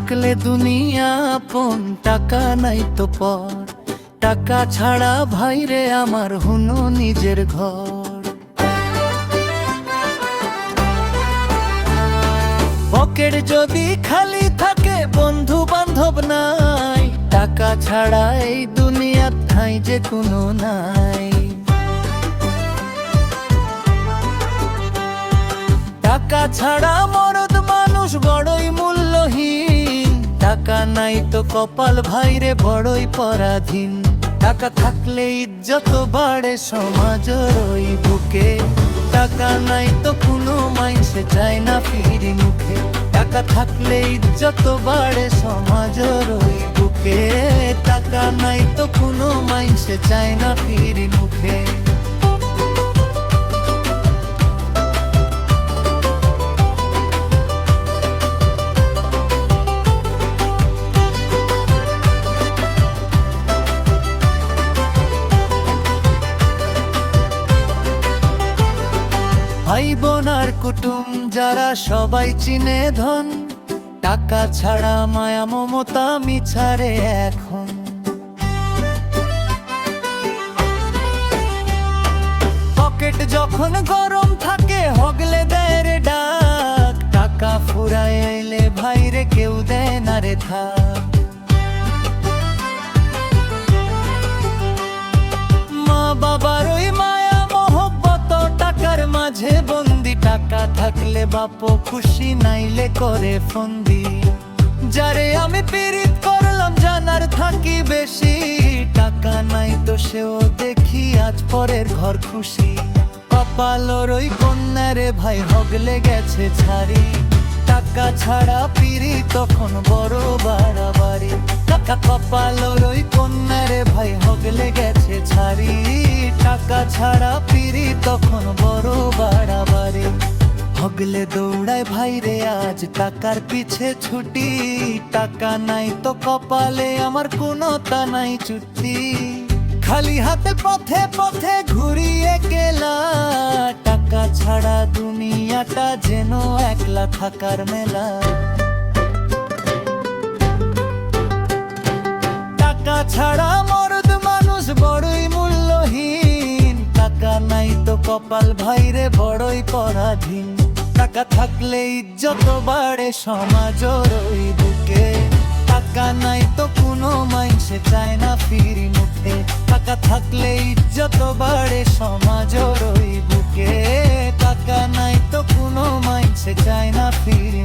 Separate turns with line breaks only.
থাকলে দুনিয়া আপন, টাকা নাই তো পর। টাকা ছাড়া ভাইরে আমার হুনো নিজের ঘর। পকেট যদি খালি থাকে বন্ধু বান্ধব নাই, টাকা ছাড়া এই দুনিয়ার ঠাঁই যে কোনো নাই। টাকা ছাড়া মরদ মানুষ বড়ই মূল্যহীন। টাকা নাই তো কপাল ভাইরে বড়ই পরাধীন। টাকা থাকলে ইজ্জত বাড়ে সমাজের ওই বুকে। টাকা নাই তো কোনো মাইনসে যায় না ফিরি মুখে। টাকা থাকলে ইজ্জত বাড়ে সমাজের ওই বুকে। টাকা নাই তো কোনো মাইনসে যায় না ফিরি মুখে। ভাই বোন আর কুটুম যারা সবাই চিনে ধন। টাকা ছাড়া মায়া মমতা মিছারে এখন। পকেট যখন গরম থাকে হগলে দেয় রে ডাক। টাকা ফুরায় এলে ভাইরে কেউ দেয় না রে থাক। মা বাবার ওই মায়া মহব্বত টাকার মাঝে বন্দি। টাকা থাকলে বাপও খুশি নাইলে করে ফন্দি। যারে আমি পীড়িত করলাম জানার থাকি বেশি। টাকা নাই তো সেও দেখি আজ পরের ঘর খুশি। কপালর ওই কন্যা রে ভাই হগলে গেছে ছাড়ি। টাকা ছাড়া পীড়িত তখন বড় বাড়াবাড়ি। টাকা কপালর ওই কন্যা রে ভাই হগলে গেছে ছাড়ি। টাকা ছাড়া পীড়িত তখন বড় বাড়াবাড়ি। হগলে দৌড়ায় ভাইরে আজ টাকার পিছে ছুটি। টাকা নাই তো কপালে আমার কোনো তা নাই চুটি। খালি হাতে পথে পথে ঘুরিয়ে গেলা। টাকা ছাড়া দুনিয়াটা যেন একলা থাকার মেলা। টাকা ছাড়া মরদ মানুষ বড়ই মূল্যহীন। টাকা নাই তো কপাল ভাইরে বড়ই পরাধীন। টাকা থাকলে ইজ্জত বাড়ে সমাজের ওই বুকে। টাকা নাই তো কোনো মাইনসে চায় না ফিরি মুখে। টাকা থাকলে ইজ্জত বাড়ে সমাজের ওই বুকে। টাকা নাই তো কোনো মাইনসে চায় না ফিরি